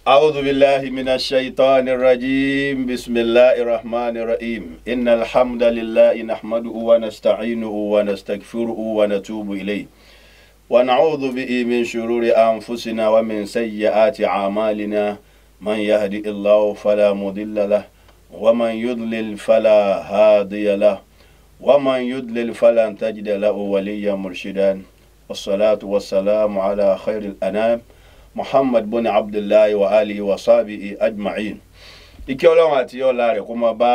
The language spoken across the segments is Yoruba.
أعوذ بالله من الشيطان الرجيم بسم الله الرحمن الرحيم إن الحمد لله نحمده ونستعينه ونستغفره ونتوب إليه ونعوذ به من شرور أنفسنا ومن سيئات أعمالنا من يهدي الله فلا مضل له ومن يضلل فلا هادي له ومن يضلل فلن تجد له وليا مرشدا والصلاة والسلام على خير الأنام Muhammad bin Abdullahi wa alihi wa sahbihi ajma'in. Ìkẹ́ Ọlọ́run àti ọlá rẹ̀ kó máa bá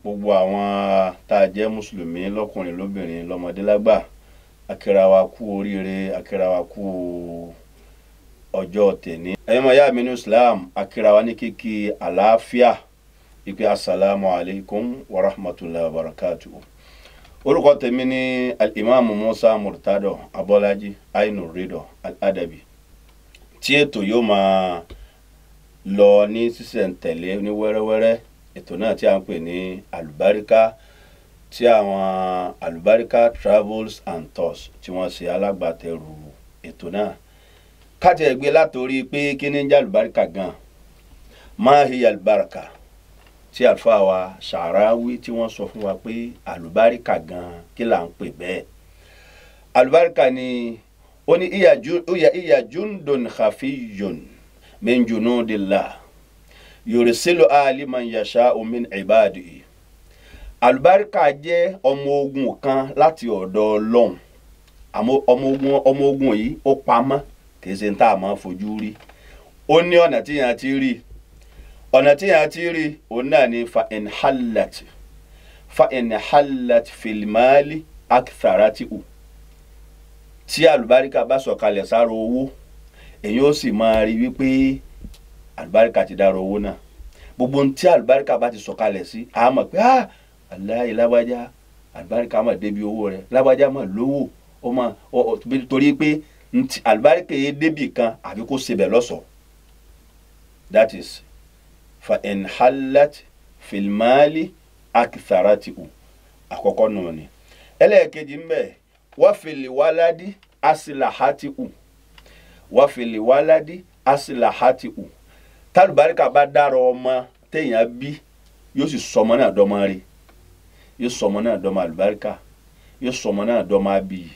gbogbo àwọn tá a jẹ́ mùsùlùmí lọ́kùnrin lóbìnrin lọ́mọdé lágbà. Akíra wa kú oríire, akíra wa kú ọjọ́ tèní. Ẹ̀yin ọmọ ìyá mi ní Islam, akíra wa ní kíkí àlàáfíà. Ìpè assalamu alaikum wa rahmatullahi wa barakatuh. Orúkọ tèmi ni al-Imam Musa Murtado Abọ́lájí Ainur Rido Al-Adabi. Tí ètò yóò máa lọ ní sísẹ̀ntẹ̀lé ní wẹ́rẹ́wẹ́rẹ́, ètò náà tí a ń pè ní Alubarika, tí àwọn Alubarika Travels and Tours tí wọ́n ṣe alágbàtẹrù ètò náà. Káti ẹ̀gbẹ́ látorí pé kí ní jẹ́ Alubarika gan, máa hi Alubarika tí àlùfáà wa Sha'rawi tí wọ́n sọ fún wa pé Alubarika gan kí là ń pè bẹ́ẹ̀. Alubarika ni oni iya jundun khafiyun min junudillah yursilu aliman yasha'u min ibadihi. Alubarika jẹ́ ọmọ ogun kan láti ọ̀dọ̀ Ọlọ́run. Ọmọ ogun yìí ó pamọ́, kìí ṣe ń tá a máa fojú rí. Ó ní ọ̀nà tí yẹn ti rí. Ọ̀nà tí yẹn ti rí òun náà ni fa in hallat fil mali aktharatihu. Tí Alubarika bá sọ̀kalẹ̀ sára owó, èyí ó sì máa rí wípé Alubarika ti dára owó náà. Gbogbo ohun tí Alubarika bá ti sọ̀kalẹ̀ sí, a mọ̀ pé aláì lágbájá Alubarika máa débi owó rẹ̀, lágbájá máa lówó, torí pé Alubarika yé débì kan àbí kó sebẹ̀ lọ́sọ̀ọ́. That is fa in hallat fil mali aktharatihu. Àkọ́kọ́ nù ni. Ẹlẹ́ẹ̀kejì ń bẹ wafili waladi asilahatihu. Wafili waladi asilahatihu. T'Alubarika bá dára ọmọ téèyàn bí, yóò sì sọmọ náà dọ́mọ rí, yóò sọmọ náà dọ́mọ Alubarika, yóò sọmọ náà dọ́mọ abiyì,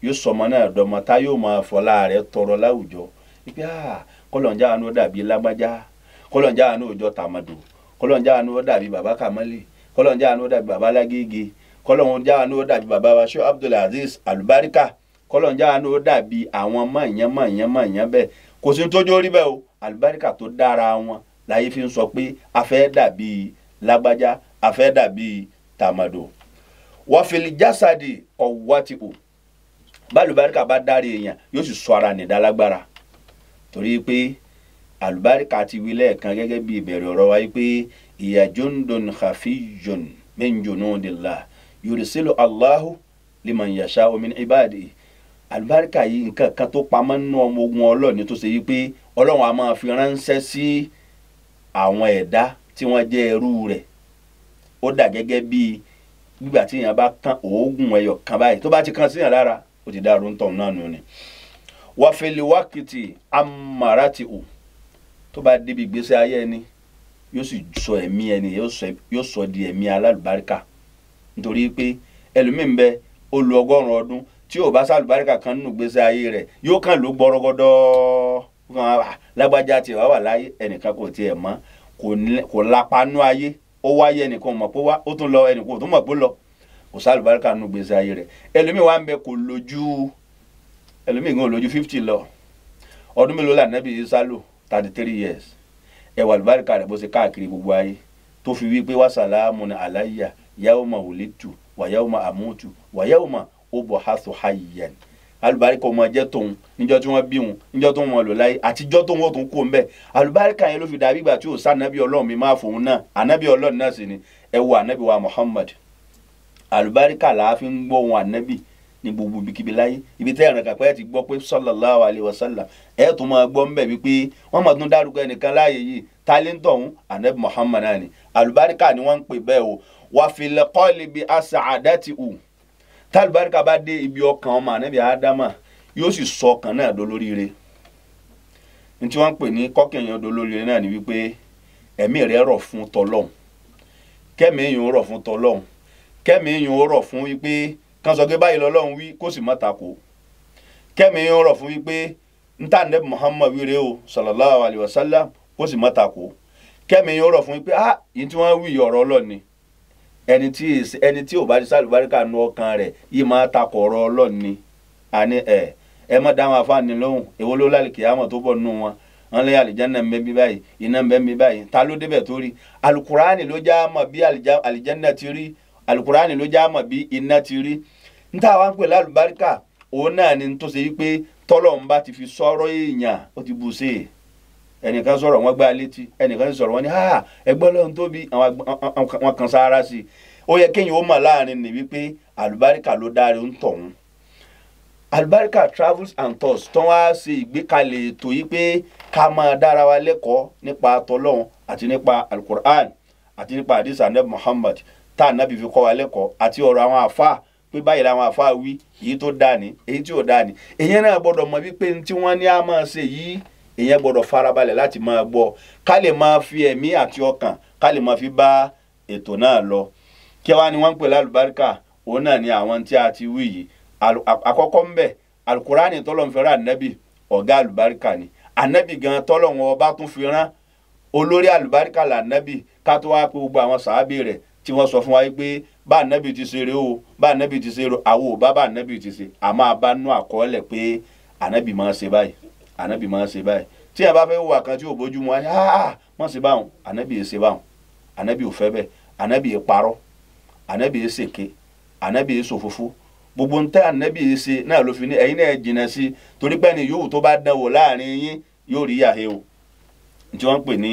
yóò sọmọ náà dọ́mọ tá yóò máa fọlá rẹ̀ tọrọ láwùjọ. Ipe kọlọ̀njà àánú dàbí lágbájá, kọlọ̀njà àánú òjọ tàmàdù, kọlọ̀njà àánú dàbí bàbá Kamali, kọlọ̀njà àánú dàbí bàbá Lágége, kọlọ̀njà àánú dàbí bàbá wa Sheikh Abdulaziz Alubarika, kọlọ̀njà àánú dàbí àwọn mọ̀nyán bẹ́ẹ̀. Kò sí tó jó rí bẹ́ẹ̀ o. Alubarika tó dára wọn láyé fi ń sọ pé a fẹ́ dàbí lágbájá, a fẹ́ dàbí tàmàdù. Wa fil jasadi quwwatihu. Bá Alubarika bá dárí èèyàn, yóò sì sọ ara nìdá lágbára. Torí pé Alubarika ti wí lẹ́ẹ̀kan gẹ́gẹ́ bí ìbẹ̀rẹ̀ ọ̀rọ̀ wa pé iya jundun khafiyyun min junudillah yursilu Allahu liman yasha'u min ibadihi. Alubarika yìí nǹkan kan tó pamọ́ nínú ọmọ ogun Ọlọ́run tó ṣe yí pé Ọlọ́run a máa fi ránṣẹ́ sí àwọn ẹ̀dá tí wọ́n jẹ́ ẹrú rẹ̀. Ó dà gẹ́gẹ́ bí gbígbà tí èèyàn bá kán oògùn ẹyọ kan báyìí, tó bá ti kán síyàn lára, ó ti dárò ń tọ̀ náà nù ni. Wa fil waqti ammaratihu. Tó bá débi ìgbésẹ̀ ayé ẹni, yóò sì sọ ẹ̀mí ẹni, yóò sọ di ẹ̀mí alálùbáríkà. Nítorí pé ẹlòmíín bẹ ó lo 100 ọdún tí ò bá sálùbáríkà kan nínú ìgbésẹ̀ ayé rẹ̀, yóò kàn ló gbọ́rọ́gọ́dọ́. Lágbájá tí wà láyé, ẹnìkan kò tiẹ̀ mọ̀, kò lápanú ayé. Ó wáyé ẹnìkan mọ̀ pé wá, ó tún lọ ẹnìkan tó mọ̀ pé lọ. Kò sálùbáríkà nínú ìgbésẹ̀ ayé rẹ̀. Ẹlòmíín wá ń bẹ kò lójú, ẹlòmíín gan lójú 50 lọ. Ọdún mélòó là Nábì Ìsá lò? 33 years. Ẹwà Alubarika rẹ̀ bó ṣe káàkiri gbogbo ayé tó fi wí pé wa salamun alayya yawma wulidtu wa yawma amutu wa yawma ub'athu hayyan. Alubarika ọmọ jẹ́ tóun níjọ́ tí wọ́n bí wọn, níjọ́ tó wọn lò láyé, àtijọ́ tó wọn tún kú ń bẹ. Alubarika yẹn ló fi dàbí ìgbà tí ò sá Ànábì Ọlọ́run mi máa fòun náà. Ànábì Ọlọ́run náà sì ni ẹ wo Ànábì wa Muhammad. Alubarika là á fi ń gbọ́ wọn Ànábì ní gbogbo ibikíbi láyé. Ibi tẹ́ ẹ̀ràn kàpẹ́ ti gbọ́ pé sallallahu alayhi wa sallam, ẹ̀ tún máa gbọ́ ń bẹ̀ wípé wọ́n máa tún dárúkọ ẹnìkan láàyè yìí, tálẹ́ńtọ̀ ọ̀hún Ànábì Muhammad náà ni. Alubarika ni wọ́n ń pè bẹ́ẹ̀ o. Wa fil qalbi as'adatihu. Tá Alubarika bá dé ibi ọkàn ọmọ Ànábì Ádámà, yóò sì sọ ọkàn náà dolóríire. ní tí wọ́n ń pè ní kọ́kẹ́yìn dolórí náà ni wípé ẹ̀mí rẹ̀ rọ̀ fún tọlọ́hun kẹ́mi èèyàn rọ̀ fún tọlọ́hun kẹ́mi èèyàn rọ̀ fún wípé kan sọ pé báyìí lọ́lọ́run wí kó sì má tako kẹ́mi èèyàn rọ̀ fún wípé nta Ànábì Muhammad wíre o sallallahu alayhi wa sallam kó sì má tako kẹ́mi èèyàn rọ̀ fún wípé yìí tí wọ́n wí ọ̀rọ̀ Ọlọ́run ni ẹni tí ò bá di sálùbáríkà nu ọkàn rẹ̀ yìí máa tako ọ̀rọ̀ Ọlọ́run ni àní ẹ má dáhùn afáàní lóhùn èwo ló lálẹ́ kìyàmọ̀ tó bọ̀ nù wọn lé àlìjánná ń bẹ bí báyìí iná ń bẹ bí báyìí ta ló débẹ̀ tó rí alukurani ló já mọ̀ bí àlìjánná ti rí alukurani ló já mọ̀ bí iná ti rí níta wá ń pè lálùbáríkà òun náà ni tó ṣe wípé tọ́lọ́run bá ti fi sọ̀rọ̀ èèyàn ó ti bù sí i ẹnìkan sọ̀rọ̀ wọ́n gbá létí ẹnìkan sọ̀rọ̀ wọ́n ní ẹgbọ́n lọ́run tóbi àwọn kan sára sí i ó yẹ kéèyàn ó mọ̀ láàrin ní wípé àlùbáríkà ló dáre ń tọ̀hún Albarika Travels and Tours tó wá ṣe ìgbékalẹ̀ ètò yìí pé ká máa dára wa lẹ́kọ̀ọ́ nípa tọlọ́hun àti nípa alukur'an àti nípa hadith Ànábì Muhammad tá Ànábì fi kọ́ wa lẹ́kọ̀ọ́ àti ọ̀rọ̀ àwọn àfáà pé báyìí làwọn àfáà wí èyí tó dáa ni èyí tí ò dáa ni èyàn náà gbọ́dọ̀ mọ̀ wípé tí wọ́n ní a máa ṣe yìí èyàn gbọ́dọ̀ farabalẹ̀ láti máa gbọ́ ká lè máa fi ẹ̀mí àti ọkàn ká lè máa fi bá ètò náà lọ kí wá ni wọ́n ń pè lálùbáríkà òun náà ni àwọn tí a ti wí yìí àkọ́kọ́ ń bẹ alukurani tọ́lọ́run fi rán Ànábì ọ̀gá àlùbáríkà ni Ànábì gan tọ́lọ́run ọba tún fi rán olórí àlùbáríkà là Ànábì ká tó wá pé gbogbo àwọn sàábì rẹ̀ tí wọ́n sọ fún wa pé bá Ànábì ti ṣe rè o bá Ànábì ti ṣe rè àwọn ò bá Ànábì ti ṣe àmọ́ abánú àkọọ́lẹ̀ pé Ànábì máa ṣe báyìí Ànábì máa ṣe báyìí tí ẹ bá fẹ́ wà kan tí ò bójú mu wá ní mọ̀ ṣe báwọn Ànábì yìí ṣe báwọn Ànábì ò fẹ́ bẹ́ẹ̀ Ànábì yìí parọ́ Ànábì yìí ṣèké Ànábì yìí ṣòfófó gbogbo ntẹ Ànábì yìí ṣe náà ló fi ní ẹ̀yin náà jìnnà sí torí pé ní yòówù tó bá dánwò láàrin yín yóò rí yàhé o tí wọ́n ń pè ní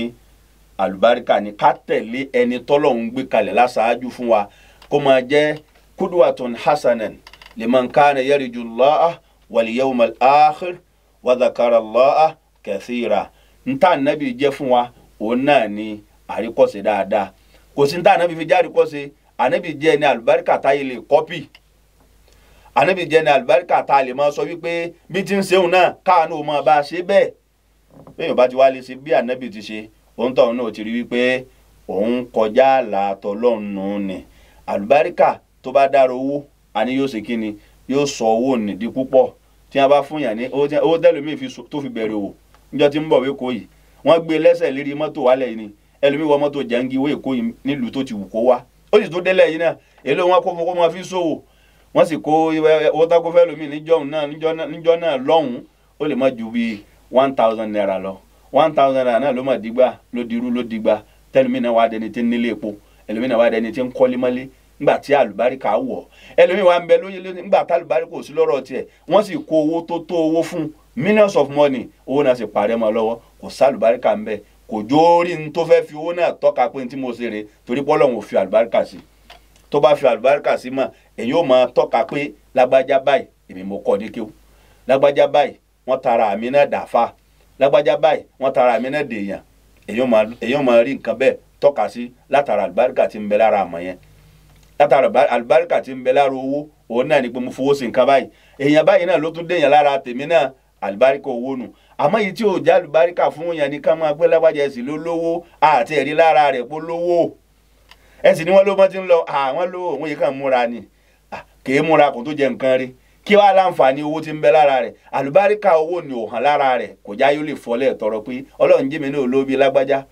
àlùbáríkà ní ká tẹ̀lé ẹni tọ́lọ́hun gbé kalẹ̀ láṣáájú fún wa kó máa jẹ́ kudwatun hasanan liman kana yarjullaha wal yawmal akhir wa dhakara Allaha kathira ntá Ànábì jẹ́ fún wa òun náà ni àríkọ́ṣe dáadáa kò sí ntá Ànábì fi jẹ́ àríkọ́ṣe Ànábì jẹ́ ní àlùbáríkà táyé lè kọ́pì Ànábì jẹ́ ní àlùbáríkà tá a lè máa sọ wípé bí ti ń ṣeun náà káàánú ò máa bá a ṣe bẹ́ẹ̀ bẹ́ẹ̀ bá ti wá lè ṣe bí Ànábì ti ṣe òun tọ̀hún náà ti rí wípé òun kọjá àlàtọ̀ lọ́nù ni àlùbáríkà tó bá dára owó àní yóò ṣe kí ni yóò sọ owó nìdí púpọ̀ tí wọ́n bá fún yàn ní owó tẹ́lómi tó fi bẹ̀rẹ̀ wò níjọ́ tí ń bọ̀ wéko yìí wọ́n gbé lẹ́sẹ̀ lérí mọ́tò wálẹ̀ yìí ni ẹlòmíì wọ mọ́tò jẹ́ǹgì wé èkó yìí nílùú tó ti wù kó wá ó sì tó délẹ̀ yìí náà èlò wọn kó fún kó máa fi ṣòwò wọ́n sì kó owó tó kó fẹ́ lómi níjọ́ náà lọ́hùn ó lè má ju bíi 1000 naira lọ 1000 naira náà ló mà dìgbà ló dirú ló dìgbà tẹlómi náà wà dẹni tí ń nílé epo ẹlòmíì náà wà dẹni tí ń kọ́lé mọ́lé nígbà tí àlùbáríkà wọ̀ ẹlòmíì wà ń bẹ lóye nígbà tí àlùbáríkà ò sí lọ́rọ̀ tiẹ̀ wọ́n sì kó owó tó owó fún millions of money owó náà sì parẹ́ mọ́ lọ́wọ́ kò sí àlùbáríkà ń bẹ kò jórí ní tó fẹ́ fi owó náà tọ́ka pé tí mo ṣe rè torí pọ́lọ́hún ò fi àlùbáríkà sí tó bá fi àlùbáríkà sí mọ́ èyí ò máa tọ́ka pé lágbájá báyìí èmi mo kọ́ ní kéwù lágbájá báyìí wọ́n tara àmì náà dàáfà lágbájá báyìí wọ́n tara àmì náà dèèyàn èyí ò máa rí nǹkan bẹ́ẹ̀ tọ́ka sí látara àlùbáríkà tí ń bẹ lára àmọ́ yẹn látara àlùbáríkà tí ń bẹ lára owó òun náà ni pé mo fowó sí nǹkan báyìí èèyàn báyìí náà ló tún déèyàn lára tèmi náà àlùbáríkà owó nù àmọ́ yìí tí ò já àlùbáríkà fún yẹn ni ká máa pẹ́ lágbájá ẹ̀sìn ló lówó àti ẹ̀rí lára rẹ̀ pé lówó ẹ̀sìn ni wọ́n ló mọ́ ti ń lọ àwọn lówó òun yìí kàn múra ni kì í múra kò tó jẹ nǹkan rí kí wàá láǹfààní owó tí ń bẹ lára rẹ̀ àlùbáríkà owó ni ò hàn lára rẹ̀ kò já yóò lè fọlẹ̀ tọrọ pé ọlọ́run jẹ́ mi náà lówó bíi lágbájá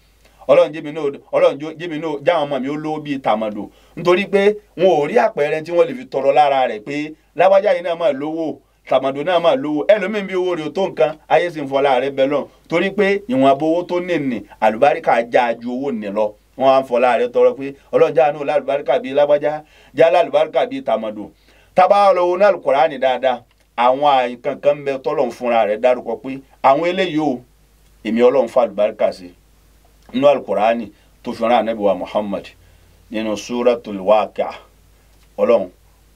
ọlọ́run jẹ́ mi náà jáwọn ọmọ mi ó lówó bíi tàmọ̀dò nítorí pé wọn ò rí àpẹẹrẹ tí wọ́n lè fi tọrọ lára rẹ̀ pé lágbájá yìí náà máa lówó tàmọ̀dò náà máa lówó ẹlòmíín bí owó rẹ̀ tó nǹkan ayé sì ń fọlá rẹ̀ bẹ́ lọ́n torí pé ìwọ̀n abowó tó nìní àlùbáríkà já ju owó nì lọ wọn á ń fọlá rẹ̀ tọrọ pé ọlọ́run já náà lálùbáríkà bíi lágbájá já lálùbáríkà bíi tàmọ̀dò tábà lọ́wọ́ náà Al-Qur'ani dáadáa àwọn àìkàn kan bẹ tọ́lọ́run fúnra rẹ̀ dárúkọ pé àwọn eléyìí o èmi ọlọ́run fa àlùbáríkà sí nínú Al-Qur'ani tó fi rán Ànábì wa Muhammad nínú Suratul Waqi'ah ọlọ́run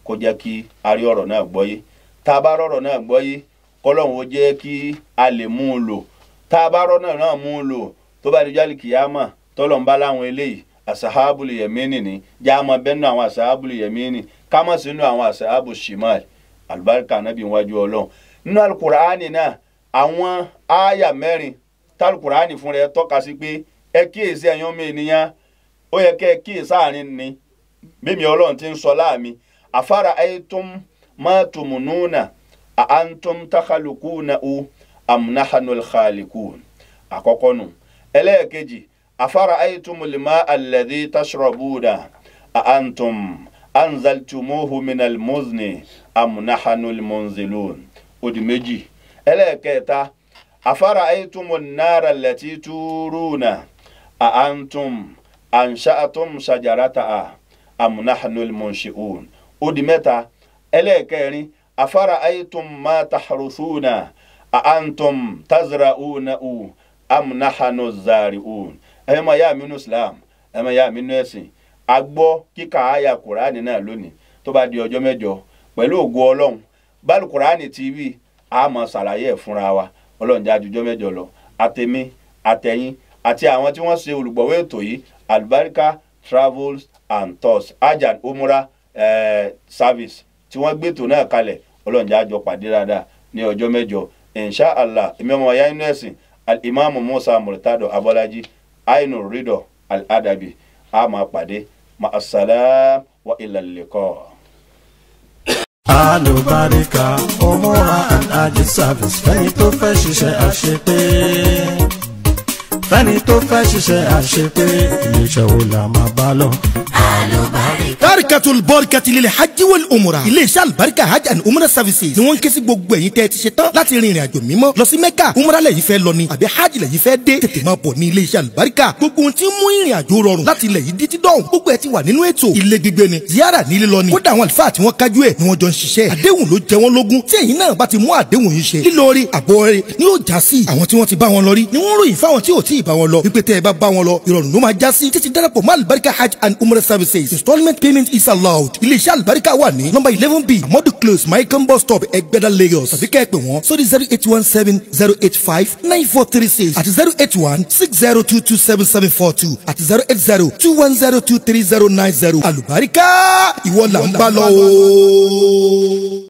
kó jẹ́ kí a rí ọ̀rọ̀ náà gbọ́yé tá a bá rọ̀rọ̀ náà gbọ́yé kọ́lọ́run ó jẹ́ kí a lè mú un lò tá a bá rọ̀rọ̀ náà mú un lò tó bá di jálì kìyàmà tọ́lọ́run bá láwọn eléyìí asahabul yamini ni jáàmà bẹ́nu àwọn asahabul yamini kámọ́ sínú àwọn asahabul shimal àlùbáríkà Ànábì wájú ọlọ́run nínú Al-Qur'ani náà àwọn ááyà mẹ́rin tálùkùránì fún rẹ̀ tọ́ka sí pé ẹ kíyèsí ẹ̀yin ọmọ ènìyàn ó yẹ kẹ́ ẹ kíyèsí àárín ni mímí ọlọ́run ti ń sọ láàmì afárá aytum ma tumununa a antum takhalukuna am nahanul khalikun àkọ́kọ́ nù. ẹlẹ́ẹ̀kejì afárá aytumul ma alladhi tashrabuna a antum anzaltumuhu minal muzni am nahanul munzilun ó di méjì. ẹlẹ́ẹ̀kẹta afárá aytumun nara allati turuna a antum ansha'atum shajarataha am nahnul munshi'un ó di mẹ́ta. ẹlẹ́ẹ̀kẹrin afárá aytum ma tahruthuna a antum tazra'una am nahnu zari'un. ẹ máa yá mi nínú Islam, ẹ máa yá mi nínú ẹ̀sìn. a gbọ́ kíkà àyà kùránì náà lónìí tó bá di ọjọ́ mẹ́jọ pẹ̀lú ògo ọlọ́run báàlù kùránì TV a máa ṣàlàyé ẹ̀ fúnra wa ọlọ́run jẹ́ àjùjọ́ mẹ́jọ lọ. àtẹ̀mí àtẹ̀yìn àti àwọn tí wọ́n ṣe olùgbọ̀wé ètò yìí Albarika Travels and Tours Hajj and Umrah service tí wọ́n gbé ètò náà kalẹ̀ ọlọ́run jẹ́ àjọ pàdé dáadáa ní ọjọ́ mẹ́jọ insha Allah. èmi ọmọ ọ̀yá inú ẹ̀sìn Al-Imam Musa Murtado Abọ́lájí Ainul Ridha Al-Adabi a máa pàdé ma'assalam wa ilal liqa. Alubarika Umrah and Hajj service fẹ́ni tó fẹ́ ṣiṣẹ́ àṣepé fẹ́ni tó fẹ́ ṣiṣẹ́ àṣepé iléeṣẹ́ wo la máa bá lọ. Barikatul Barakati lil hajj wal umrah iléeṣẹ́ Albarika hajj and umrah services ni wọ́n ń ké sí gbogbo ẹ̀yin tẹ́ ti ṣe tán láti rin ìrìn àjò mímọ́ lọ sí Mẹ́kà umrah lẹ́yìn fẹ́ lọ ni àbí hajj lẹ́yìn fẹ́ dé tètè máa bọ̀ ní iléeṣẹ́ Albarika. gbogbo ohun tí ń mú ìrìn àjò rọrùn láti ilẹ̀ yìí títí dọ̀hún gbogbo ẹ̀ ti wà nínú ètò ilé gbígbé ni ziyara nílé lọ ni kódà àwọn àlùfáà tí wọ́n kájú ẹ̀ ni wọ́n jọ ń ṣiṣẹ́ àdéhùn ló jẹ wọ́n lógún tí ẹ̀yin náà bá ti mú àdéhùn yìí ṣe lílórí àbọ̀rẹ́ ni yóò já sí àwọn tí wọ́n ti bá wọn lọ rí ni wọ́n ròyìn fáwọn tí ò tí ì bá wọn lọ wípé tẹ́ ẹ bá wọn lọ ìrọ̀rùn ló máa já sí títí darapọ̀ mọ́ Albarika hajj and umrah services installment payment is allowed. iléeṣẹ́ Albarika wà ní nọ́mbà 11B Amadu Close Maikan bus stop Ẹgbẹ́dá Lagos tàbí kẹ́ ẹ pè wọ́n sórí 08170859436 àti 08160227742 àti 08021023090. Albarika ìwọ là ń bá lọ o.